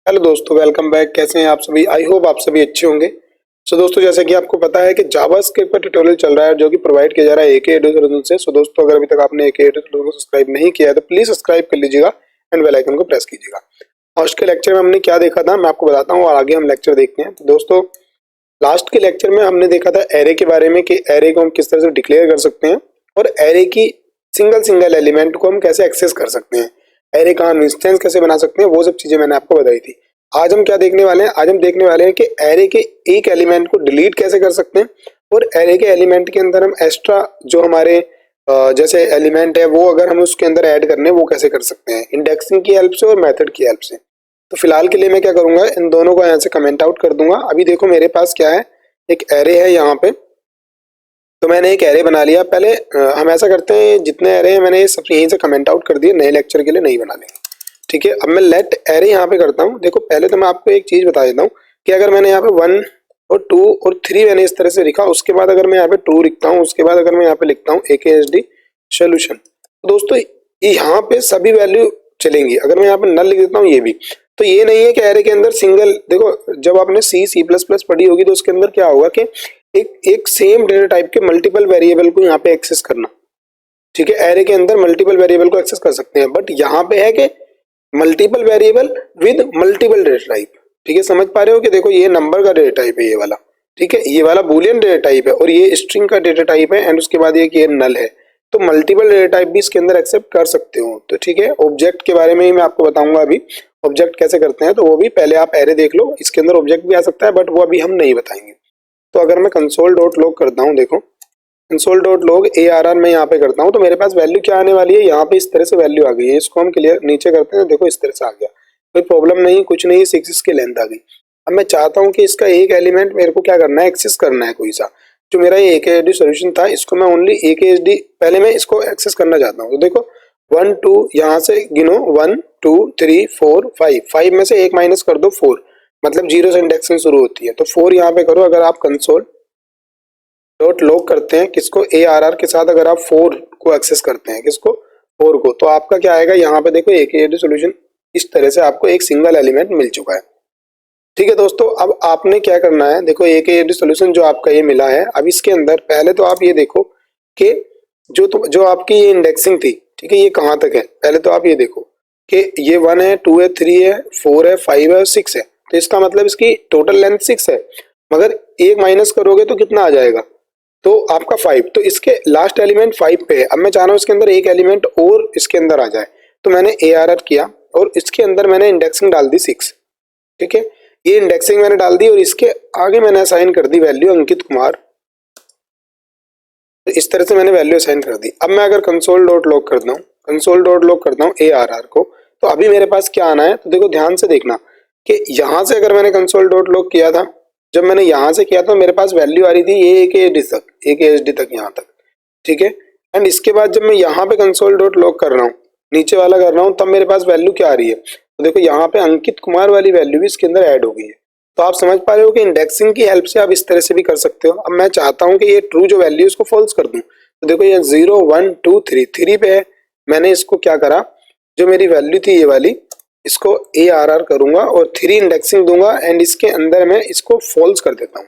Hello दोस्तों, welcome back. कैसे हैं आप सभी? आई होप आप सभी अच्छे होंगे। सो दोस्तों, जैसे कि आपको पता है कि जावास्क्रिप्ट पर ट्यूटोरियल चल रहा है जो कि प्रोवाइड किया जा रहा है एके एडुकेशन से। सो दोस्तों, अगर अभी तक आपने एके एडुकेशन को सब्सक्राइब नहीं किया है तो प्लीज सब्सक्राइब कर लीजिएगा एंड बेल आइकन को प्रेस कीजिएगा। फर्स्ट के लेक्चर में हमने क्या देखा था मैं आपको बताता हूँ और आगे हम लेक्चर देखते हैं। तो दोस्तों, लास्ट के लेक्चर में हमने देखा था एरे के बारे में कि एरे को हम किस तरह से डिक्लेयर कर सकते हैं और एरे की सिंगल एलिमेंट को हम कैसे एक्सेस कर सकते हैं, एरे का हम इंस्टेंस कैसे बना सकते हैं, वो सब चीजें मैंने आपको बताई थी। आज हम क्या देखने वाले हैं? आज हम देखने वाले हैं कि एरे के एक एलिमेंट को डिलीट कैसे कर सकते हैं और एरे के एलिमेंट के अंदर हम एक्स्ट्रा जो हमारे जैसे एलिमेंट है वो अगर हम उसके अंदर ऐड करने वो कैसे कर सकते हैं, इंडेक्सिंग की हेल्प से और मेथड की हेल्प से। तो फिलहाल के लिए मैं क्या करूंगा, इन दोनों को यहाँ से कमेंट आउट कर दूंगा। अभी देखो मेरे पास क्या है, एक एरे है यहाँ पे। तो मैंने एक एरे बना लिया। पहले हम ऐसा करते हैं, जितने एरे हैं मैंने सब यहीं से कमेंट आउट कर दिए, नए लेक्चर के लिए नहीं बना लेंगे। ठीक है, अब मैं लेट एरे यहाँ पे करता हूँ। देखो पहले तो मैं आपको एक चीज बता देता हूँ कि अगर मैंने यहाँ पे 1 और 2 और 3 मैंने इस तरह से लिखा, उसके बाद अगर मैं यहाँ पे 2 लिखता हूँ, उसके बाद अगर मैं यहाँ पे लिखता हूँ AKSD सोल्यूशन, तो दोस्तों ये यहाँ पे सभी वैल्यू चलेंगी। अगर मैं यहाँ पे नल लिख देता हूँ ये भी, तो ये नहीं है कि एरे के अंदर सिंगल, देखो जब आपने C++ पढ़ी होगी तो उसके अंदर क्या होगा कि एक सेम डेटा टाइप के मल्टीपल वेरिएबल को यहाँ पे एक्सेस करना। ठीक है, एरे के अंदर मल्टीपल वेरिएबल को एक्सेस कर सकते हैं, बट यहाँ पे है कि multiple variable with multiple data type. ठीक है, समझ पा रहे हो कि देखो ये नंबर का डेटा टाइप है ये वाला, ठीक है, ये वाला बूलियन डेटा टाइप है और ये स्ट्रिंग का डेटा टाइप है एंड उसके बाद ये नल है। तो मल्टीपल डेटा टाइप भी इसके अंदर एक्सेप्ट कर सकते हो। तो ठीक है, ऑब्जेक्ट के बारे में ही मैं आपको बताऊंगा अभी, ऑब्जेक्ट कैसे करते हैं। तो वो भी पहले आप एरे देख लो, इसके अंदर ऑब्जेक्ट भी आ सकता है बट वो अभी हम नहीं बताएंगे। तो अगर मैं कंसोल डॉट लॉग करता हूँ, देखो कंसोल डॉट लॉग ARR में यहाँ पे करता हूँ तो मेरे पास वैल्यू क्या आने वाली है, यहाँ पे इस तरह से वैल्यू आ गई है। इसको हम क्लियर नीचे करते हैं, देखो इस तरह से आ गया, कोई प्रॉब्लम नहीं, कुछ नहीं, 6 इसकी लेंथ आ गई। अब मैं चाहता हूँ कि इसका एक एलिमेंट मेरे को क्या करना है, एक्सेस करना है कोई सा। जो मेरा ये AKSD सोल्यूशन था इसको मैं ओनली AKSD पहले मैं इसको एक्सेस करना चाहता हूँ। तो देखो 1 2 यहाँ से गिनो, 1 2 3 4 5, 5 में से एक माइनस कर दो 4, मतलब 0 से इंडेक्सिंग शुरू होती है। तो 4 यहाँ पे करो। अगर आप कंसोल डॉट लॉग करते हैं किसको, ARR के साथ, अगर आप 4 को एक्सेस करते हैं, किसको, 4 को, तो आपका क्या आएगा यहाँ पे, देखो AKSD सोल्यूशन इस तरह से आपको एक सिंगल एलिमेंट मिल चुका है। ठीक है दोस्तों, अब आपने क्या करना है, देखो AKSD सोल्यूशन जो आपका ये मिला है, अब इसके अंदर पहले तो आप ये देखो कि जो आपकी ये इंडेक्सिंग थी, ठीक है, ये कहाँ तक है। पहले तो आप ये देखो कि ये 1 है, 2 है, 3 है, 4 है, 5 है और 6 है। तो इसका मतलब इसकी टोटल लेंथ 6 है, मगर एक माइनस करोगे तो कितना आ जाएगा, तो आपका 5। तो इसके लास्ट एलिमेंट 5 पे है। अब मैं चाह रहा हूँ इसके अंदर एक एलिमेंट और इसके अंदर आ जाए, तो मैंने ARR किया और इसके अंदर मैंने इंडेक्सिंग डाल दी 6। ठीक है, ये इंडेक्सिंग मैंने डाल दी और इसके आगे मैंने असाइन कर दी वैल्यू अंकित कुमार। तो इस तरह से मैंने वैल्यू असाइन कर दी। अब मैं अगर कंसोल डॉट लॉग करता हूँ, कंसोल डॉट लॉग करता हूँ ARR को, तो अभी मेरे पास क्या आना है, तो देखो ध्यान से देखना कि यहाँ से अगर मैंने कंसोल डॉट लॉग किया था, जब मैंने यहाँ से किया था मेरे पास वैल्यू आ रही थी ये AKSD तक यहाँ तक। ठीक है, एंड इसके बाद जब मैं यहाँ पे कंसोल डॉट लॉग कर रहा हूँ, नीचे वाला कर रहा हूँ, तब मेरे पास वैल्यू क्या आ रही है, तो देखो यहाँ पे अंकित कुमार वाली वैल्यू भी इसके अंदर ऐड हो गई है। तो आप समझ पा रहे हो कि इंडेक्सिंग की हेल्प से आप इस तरह से भी कर सकते हो। अब मैं चाहता हूँ कि ये ट्रू जो वैल्यू उसको फॉल्स कर दूं, तो देखो ये 0 1 2 3 3 पे है। मैंने इसको क्या करा, जो मेरी वैल्यू थी ये वाली, इसको ARR करूंगा और 3 इंडेक्सिंग दूंगा एंड इसके अंदर मैं इसको फॉल्स कर देता हूँ।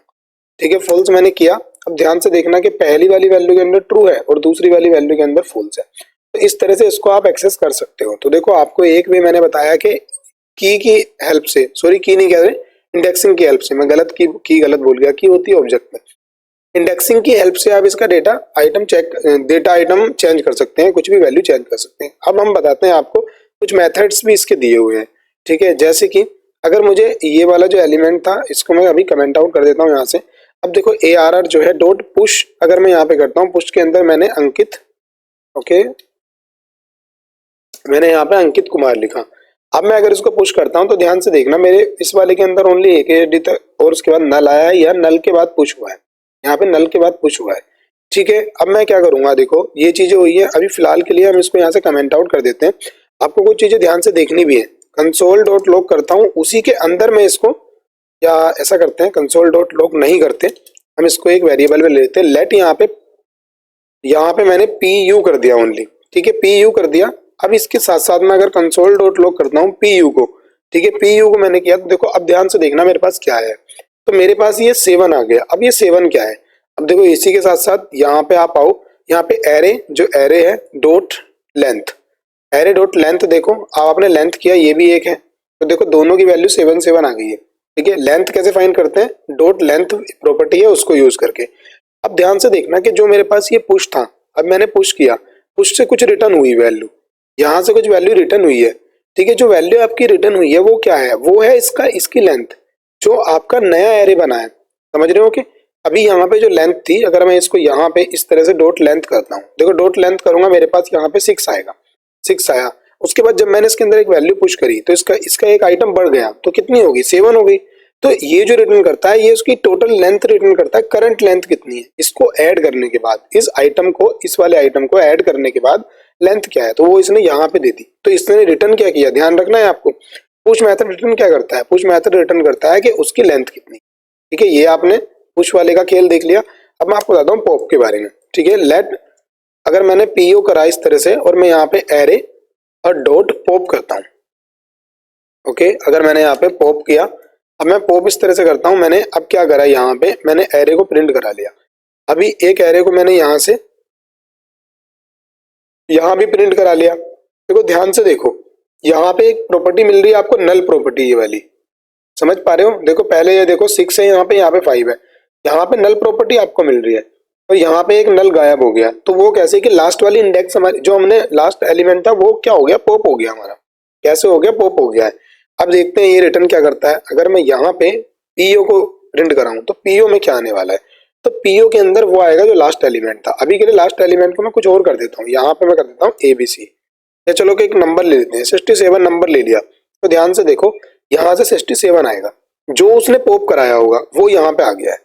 ठीक है, फॉल्स मैंने किया। अब ध्यान से देखना कि पहली वाली वैल्यू के अंदर ट्रू है और दूसरी वाली वैल्यू के अंदर फॉल्स है। तो इस तरह से इसको आप एक्सेस कर सकते हो। तो देखो आपको एक वे मैंने बताया कि की हेल्प से, सॉरी की नहीं कह रहे, इंडेक्सिंग की हेल्प से, मैं गलत की गलत बोल गया, की होती है ऑब्जेक्ट में। इंडेक्सिंग की हेल्प से आप इसका डेटा आइटम चेंज कर सकते हैं, कुछ भी वैल्यू चेंज कर सकते हैं। अब हम बताते हैं आपको कुछ मेथड्स भी इसके दिए हुए हैं। ठीक है, जैसे कि अगर मुझे ये वाला जो एलिमेंट था इसको मैं अभी कमेंट आउट कर देता हूँ यहाँ से। अब देखो ARR जो है डॉट पुश, अगर मैं यहाँ पे करता हूँ, पुश के अंदर मैंने अंकित, ओके, मैंने यहाँ पे अंकित कुमार लिखा। अब मैं अगर इसको पुश करता हूँ तो ध्यान से देखना, मेरे इस वाले के अंदर ओनली AKSD तक और उसके बाद नल आया है या नल के बाद पुश हुआ है, यहाँ पे नल के बाद पुश हुआ है। ठीक है, अब मैं क्या करूंगा, देखो ये चीजें हुई है। अभी फिलहाल के लिए हम इसको यहाँ से कमेंट आउट कर देते हैं। आपको कुछ चीजें ध्यान से देखनी भी है। कंसोल डॉट लॉग करता हूँ, उसी के अंदर मैं इसको, या ऐसा करते हैं कंसोल डॉट लॉग नहीं करते, हम इसको एक वेरिएबल में ले लेते हैं। लेट यहाँ पे मैंने PU कर दिया ओनली। ठीक है, PU कर दिया। अब इसके साथ साथ में अगर कंसोल डॉट लॉग करता हूँ PU को, ठीक है, PU को मैंने किया। तो देखो अब ध्यान से देखना मेरे पास क्या है। तो मेरे पास ये 7 आ गया। अब ये 7 क्या है, अब देखो इसी के साथ साथ यहाँ पे आप आओ, यहाँ पे एरे, जो एरे है dot length, array dot length देखो, अब आपने लेंथ किया, ये भी एक है। तो देखो दोनों की वैल्यू 7 7 आ गई है। ठीक है, लेंथ कैसे फाइंड करते हैं, डॉट लेंथ प्रॉपर्टी है उसको यूज करके। अब ध्यान से देखना कि जो मेरे पास ये पुश था, अब मैंने पुश किया, पुश से कुछ रिटर्न हुई वैल्यू, यहाँ से कुछ वैल्यू रिटर्न हुई है। ठीक है, जो वैल्यू आपकी रिटर्न हुई है वो क्या है, वो है इसकी लेंथ, जो आपका नया एरे बना है। समझ रहे हो कि अभी यहाँ पे जो लेंथ थी, अगर मैं इसको यहाँ पे इस तरह से डॉट लेंथ करता हूँ, देखो डॉट लेंथ करूंगा, मेरे पास यहाँ पे 6 आएगा, 6 आया। उसके बाद जब मैंने इसके अंदर एक वैल्यू पुश करी तो इसका एक आइटम बढ़ गया, तो कितनी होगी, 7 हो गई। तो ये जो रिटर्न करता है, ये उसकी टोटल लेंथ रिटर्न करता है, करंट लेंथ कितनी है, इसको ऐड करने के बाद, इस आइटम को, इस वाले आइटम को ऐड करने के बाद लेंथ क्या है, तो वो इसने यहाँ पे दे दी। तो इसने रिटर्न क्या किया, ध्यान रखना है आपको, पुश मेथड रिटर्न क्या करता है, पुश मेथड रिटर्न करता है कि उसकी लेंथ कितनी। ठीक है, ये आपने पुश वाले का खेल देख लिया। अब मैं आपको बताता हूँ पॉप के बारे में। ठीक है, लेट, अगर मैंने PO करा इस तरह से और मैं यहाँ पे एरे और डॉट पॉप करता हूँ। ओके, अगर मैंने यहाँ पे पॉप किया, अब मैं पॉप इस तरह से करता हूँ, मैंने अब क्या करा, यहाँ पे मैंने एरे को प्रिंट करा लिया। अभी एक एरे को मैंने यहाँ से यहाँ भी प्रिंट करा लिया। देखो ध्यान से देखो, यहाँ पे एक प्रॉपर्टी मिल रही है आपको, नल प्रॉपर्टी, ये वाली, समझ पा रहे हो। देखो पहले ये देखो 6 है यहाँ पे 5 है, यहाँ पे नल प्रॉपर्टी आपको मिल रही है और यहाँ पे एक नल गायब हो गया। तो वो कैसे कि लास्ट वाली इंडेक्स हमारी, जो हमने लास्ट एलिमेंट था वो क्या हो गया, पॉप हो गया हमारा। कैसे हो गया, पॉप हो गया है। अब देखते हैं ये रिटर्न क्या करता है। अगर मैं यहाँ पे PO को प्रिंट कराऊं तो PO में क्या आने वाला है, तो PO के अंदर वो आएगा जो लास्ट एलिमेंट था। अभी के लिए लास्ट एलिमेंट को मैं कुछ और कर देता हूँ, यहाँ पे मैं कर देता हूँ ABC, या चलो कि एक नंबर ले लेते हैं, 67 नंबर ले लिया। तो ध्यान से देखो, यहाँ से 67 आएगा, जो उसने पॉप कराया होगा वो यहाँ पे आ गया है।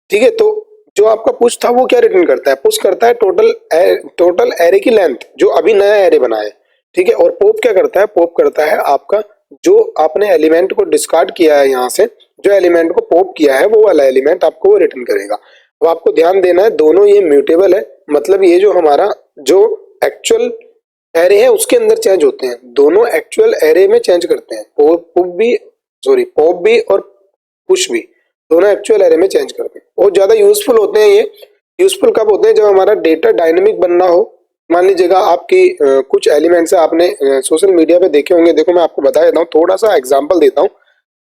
ठीक है, तो जो आपका पुश था वो क्या रिटर्न करता है, पुश करता है टोटल एरे की लेंथ, जो अभी नया एरे बना है। ठीक है, और पॉप क्या करता है, पॉप करता है आपका जो आपने एलिमेंट को डिस्कार्ड किया है, यहाँ से जो एलिमेंट को पॉप किया है वो वाला एलिमेंट आपको वो रिटर्न करेगा। अब आपको ध्यान देना है, दोनों ये म्यूटेबल है, मतलब ये जो हमारा जो एक्चुअल एरे है उसके अंदर चेंज होते हैं, दोनों एक्चुअल एरे में चेंज करते हैं। पॉप भी और पुश भी दोनों एक्चुअल एरे में चेंज करते हैं। बहुत ज्यादा यूजफुल होते हैं ये। यूजफुल कब होते हैं, जब हमारा डेटा डायनेमिक बनना हो। मान लीजिएगा आपकी कुछ एलिमेंट्स है, आपने सोशल मीडिया पे देखे होंगे। देखो मैं आपको बता देता हूँ, थोड़ा सा एग्जांपल देता हूँ।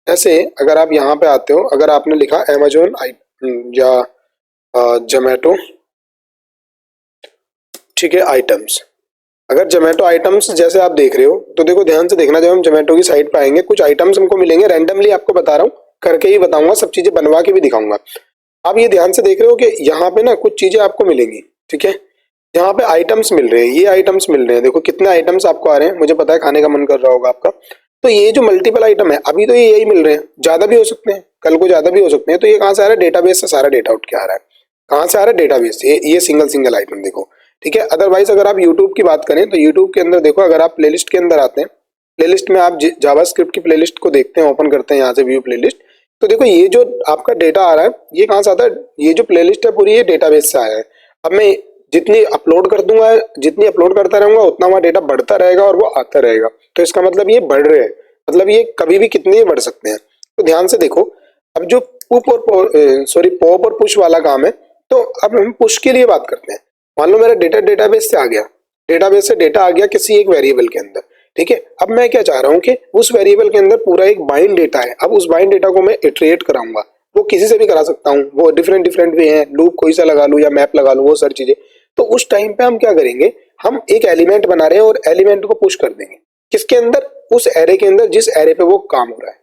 ऐसे अगर आप यहाँ पे आते हो, अगर आपने लिखा अमेजोन या जोमेटो, ठीक है, आइटम्स, अगर जोमेटो आइटम्स जैसे आप देख रहे हो, तो देखो ध्यान से देखना, जब हम जोमेटो की साइट पे आएंगे कुछ आइटम्स हमको मिलेंगे, रैंडमली आपको बता रहा हूँ, करके ही बताऊंगा, सब चीजें बनवा के भी दिखाऊंगा। आप ये ध्यान से देख रहे हो कि यहाँ पे ना कुछ चीजें आपको मिलेंगी। ठीक है, यहाँ पे आइटम्स मिल रहे हैं, ये आइटम्स मिल रहे हैं, देखो कितने आइटम्स आपको आ रहे हैं। मुझे पता है खाने का मन कर रहा होगा आपका। तो ये जो मल्टीपल आइटम है, अभी तो ये यही मिल रहे हैं, ज्यादा भी हो सकते हैं, कल को ज्यादा भी हो सकते हैं। तो ये कहाँ से आ रहा है, डेटाबेस से सारा डेटा उठ के आ रहा है। कहाँ से आ रहा है, डेटाबेस से। ये सिंगल आइटम देखो। ठीक है, अदरवाइज अगर आप यूट्यूब की बात करें तो यूट्यूब के अंदर देखो, अगर आप प्लेलिस्ट के अंदर आते हैं, प्लेलिस्ट में आप जावास्क्रिप्ट की प्लेलिस्ट को देखते हैं, ओपन करते हैं यहाँ से व्यू प्लेलिस्ट, तो देखो ये जो आपका डेटा आ रहा है ये कहाँ से आता है, ये जो प्लेलिस्ट है पूरी ये डेटाबेस से आया है। अब मैं जितनी अपलोड कर दूंगा, जितनी अपलोड करता रहूंगा उतना वहाँ डेटा बढ़ता रहेगा और वो आता रहेगा। तो इसका मतलब ये बढ़ रहे हैं, मतलब ये कभी भी कितने ही बढ़ सकते हैं। तो ध्यान से देखो, अब जो पॉप और पुश वाला काम है, तो अब हम पुश के लिए बात करते हैं। मान लो मेरा डेटा डेटाबेस से आ गया, डेटाबेस से डेटा आ गया किसी एक वेरिएबल के अंदर। ठीक है, अब मैं क्या चाह रहा हूँ कि उस वेरिएबल के अंदर पूरा एक बाइंड डेटा है। अब उस बाइंड डेटा को मैं इटरेट कराऊंगा, वो किसी से भी करा सकता हूँ, वो डिफरेंट वे हैं, लूप कोई सा लगा लूँ या मैप लगा लूँ, वो सारी चीजें। तो उस टाइम पे हम क्या करेंगे, हम एक एलिमेंट बना रहे हैं और एलिमेंट को पुश कर देंगे किसके अंदर, उस एरे के अंदर, जिस एरे पे वो काम हो रहा है,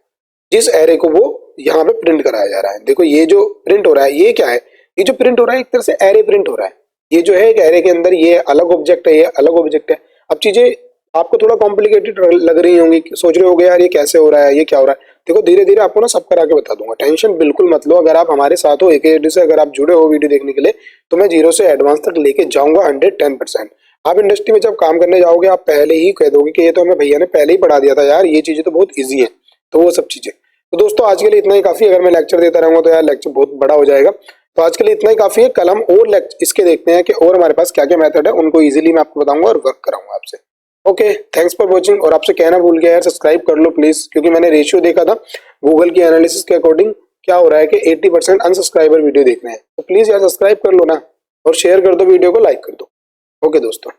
जिस एरे को वो यहाँ पे प्रिंट कराया जा रहा है। देखो ये जो प्रिंट हो रहा है ये क्या है, ये जो प्रिंट हो रहा है एक तरह से एरे प्रिंट हो रहा है। ये जो है एक एरे के अंदर ये अलग ऑब्जेक्ट है, ये अलग ऑब्जेक्ट है। अब चीजें आपको थोड़ा कॉम्प्लिकेटेड लग रही होंगी, सोच रहे होगे यार ये कैसे हो रहा है, ये क्या हो रहा है। देखो धीरे धीरे आपको ना सब करा के बता दूंगा, टेंशन बिल्कुल मत लो। अगर आप हमारे साथ हो AKD से, अगर आप जुड़े हो वीडियो देखने के लिए, तो मैं 0 से एडवांस तक लेके जाऊंगा 110%। आप इंडस्ट्री में जब काम करने जाओगे आप पहले ही कह दोगे कि ये तो हमें भैया ने पहले ही पढ़ा दिया था यार, ये चीजें तो बहुत ईजी है। तो वो सब चीजें, तो दोस्तों आज के लिए इतना ही काफी। अगर मैं लेक्चर देता रहूंगा तो यार लेक्चर बहुत बड़ा हो जाएगा। तो आज के लिए इतना ही काफी है। कल हम और इसके देखते हैं कि और हमारे पास क्या क्या मेथड है, उनको इजीली मैं आपको बताऊंगा और वर्क कराऊंगा आपसे। Okay, thanks for watching. और आपसे कहना भूल गया यार, सब्सक्राइब कर लो प्लीज, क्योंकि मैंने रेशियो देखा था गूगल की एनालिसिस के अकॉर्डिंग क्या हो रहा है कि 80% अनसब्सक्राइबर वीडियो देख रहे हैं। तो प्लीज यार सब्सक्राइब कर लो ना, और शेयर कर दो वीडियो को, लाइक कर दो। ओके दोस्तों।